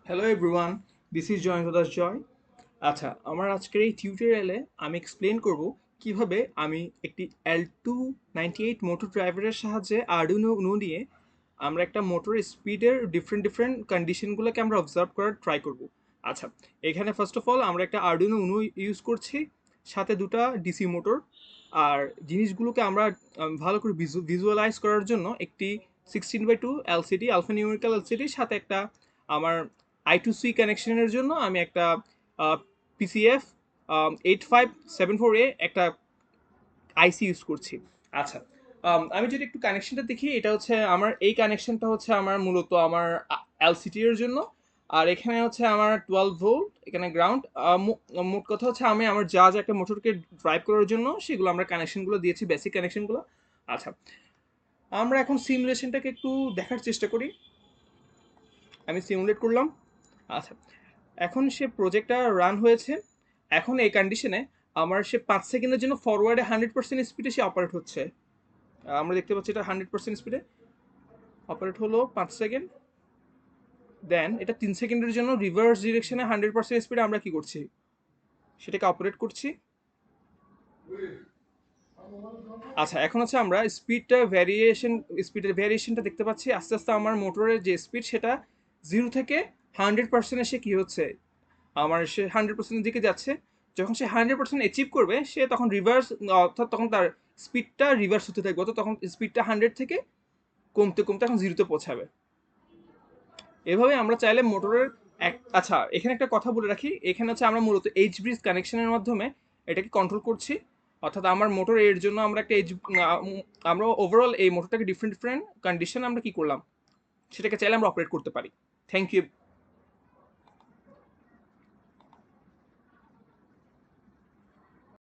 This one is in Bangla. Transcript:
Hello everyone, this is Joyanta Das Joy. আচ্ছা, আমার আজকের এই টিউটোরিয়ালে আমি এক্সপ্লেন করব কিভাবে আমি একটি L298 মোটর ড্রাইভারের সাহায্যে আরডুইনো উনো নিয়ে আমরা একটা মোটরের স্পিডের ডিফারেন্ট ডিফারেন্ট কন্ডিশনগুলোকে আমরা অবজার্ভ করার ট্রাই করব। আচ্ছা, এখানে ফার্স্ট অফ অল আমরা একটা আরডুইনো উনো ইউজ করছি, সাথে দুটো ডিসি মোটর। আর জিনিসগুলোকে আমরা ভালো করে ভিজুয়ালাইজ করার জন্য একটি 16/2 এলসিডি আলফা নিউমেরিক্যাল এলসিডির সাথে একটা আমার I2C কানেকশনের জন্য আমি একটা PCF 8574A একটা আইসি ইউজ করছি। আচ্ছা, আমি যদি একটু কানেকশনটা দেখি, এটা হচ্ছে আমার এই কানেকশনটা হচ্ছে আমার মূলত আমার এলসিটি এর জন্য। আর এখানে হচ্ছে আমার 12 ভোল্ট, এখানে গ্রাউন্ড। মোট কথা হচ্ছে আমি আমার যা যা একটা মোটরকে ড্রাইভ করার জন্য সেগুলো আমরা কানেকশনগুলো দিয়েছি, বেসিক কানেকশনগুলো। আচ্ছা, আমরা এখন সিমুলেশনটাকে একটু দেখার চেষ্টা করি। আমি সিমুলেট করলাম। আচ্ছা, এখন সে প্রজেক্টটা রান হয়েছে। এখন এই কন্ডিশনে আমার সে 5 সেকেন্ডের জন্য ফরওয়ার্ডে 100% স্পিডে সে অপারেট হচ্ছে। আমরা দেখতে পাচ্ছি এটা 100% স্পিডে অপারেট হলো 5 সেকেন্ড। দেন এটা 3 সেকেন্ডের জন্য রিভার্স ডিরেকশনে 100% স্পিডে আমরা কি করছি, সেটাকে অপারেট করছি। আচ্ছা, এখন হচ্ছে আমরা স্পিডের ভ্যারিয়েশনটা দেখতে পাচ্ছি। আস্তে আস্তে আমার মোটরের যে স্পিড সেটা 0 থেকে 100% এসে কি হচ্ছে, আমার সে 100%-এর দিকে যাচ্ছে। যখন সে 100% অ্যাচিভ করবে, সে তখন রিভার্স, অর্থাৎ তখন তার স্পিডটা রিভার্স হতে থাকবে, অর্থাৎ তখন স্পিডটা 100 থেকে কমতে কমতে এখন 0-তে পৌঁছাবে। এভাবে আমরা চাইলে মোটরের আচ্ছা, এখানে একটা কথা বলে রাখি, এখানে হচ্ছে আমরা মূলত এইচ ব্রিজ কানেকশনের মাধ্যমে এটাকে কন্ট্রোল করছি। অর্থাৎ আমার মোটর এর জন্য আমরা একটা আমরা ওভারঅল এই মোটরটাকে ডিফারেন্ট ডিফারেন্ট কন্ডিশন আমরা কি করলাম, সেটাকে চাইলে আমরা অপারেট করতে পারি। Thank you.